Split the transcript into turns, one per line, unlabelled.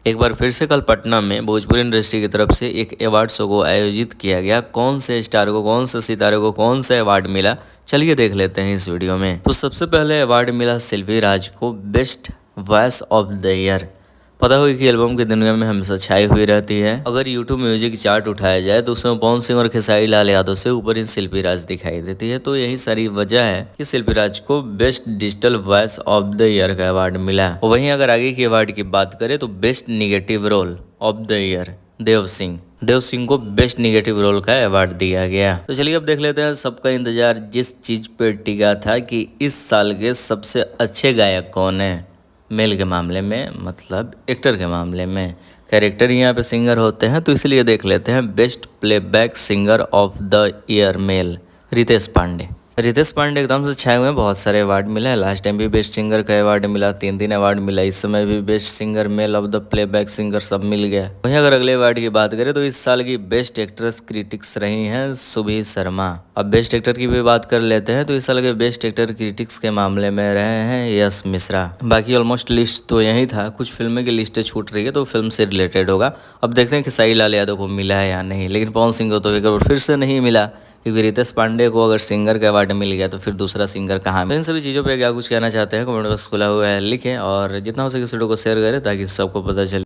एक बार फिर से कल पटना में भोजपुरी इंडस्ट्री की तरफ से एक अवार्ड शो को आयोजित किया गया। कौन से स्टार को, कौन से सितारे को कौन सा अवार्ड मिला, चलिए देख लेते हैं इस वीडियो में। तो सबसे पहले अवार्ड मिला शिल्पी राज को best voice of the year. पता होगा कि एल्बम की दुनिया में हमेशा छाई हुई रहती है। अगर यूट्यूब म्यूजिक चार्ट उठाया जाए तो उसमें पवन सिंह और खेसारी लाल यादव से ऊपर ही शिल्पी राज दिखाई देती है। तो यही सारी वजह है कि शिल्पी राज को best digital voice of the year का अवार्ड मिला। वहीं अगर आगे की अवार्ड की बात करें तो best negative role of the year Dev Singh को बेस्ट निगेटिव रोल का अवार्ड दिया गया। तो चलिए अब देख लेते हैं। सबका इंतजार जिस चीज पे टिका था कि इस साल के सबसे अच्छे गायक कौन है, मेल के मामले में, मतलब एक्टर के मामले में। कैरेक्टर यहाँ पे सिंगर होते हैं, तो इसलिए देख लेते हैं। Best playback singer of the year male Ritesh Pandey एकदम से छाए हुए हैं। बहुत सारे अवार्ड मिले हैं। लास्ट टाइम भी बेस्ट सिंगर का अवार्ड मिला, 3 अवार्ड मिला। इस समय भी best singer male of the playback singer सब मिल गया। वहीं अगर अगले अवार्ड की बात करें तो इस साल की बेस्ट एक्ट्रेस क्रिटिक्स रही हैं सुभी शर्मा। अब बेस्ट एक्टर की भी बात कर लेते हैं तो इस साल के बेस्ट एक्टर क्रिटिक्स के मामले में रहे हैं यश मिश्रा। बाकी ऑलमोस्ट लिस्ट तो यही था। कुछ फिल्में की लिस्टें छूट रही है तो फिल्म से रिलेटेड होगा। अब देखते हैं कि खेसारी लाल यादव को मिला है या नहीं, लेकिन पवन सिंह को तो एक बार फिर से नहीं मिला, क्योंकि रितेश पांडे को अगर सिंगर का अवार्ड मिल गया तो फिर दूसरा सिंगर कहाँ मिले। इन सभी चीज़ों पे क्या कुछ कहना चाहते हैं कमेंट बॉक्स खुला हुआ है, लिखें और जितना हो सके इस वीडियो को शेयर करें ताकि सबको पता चले।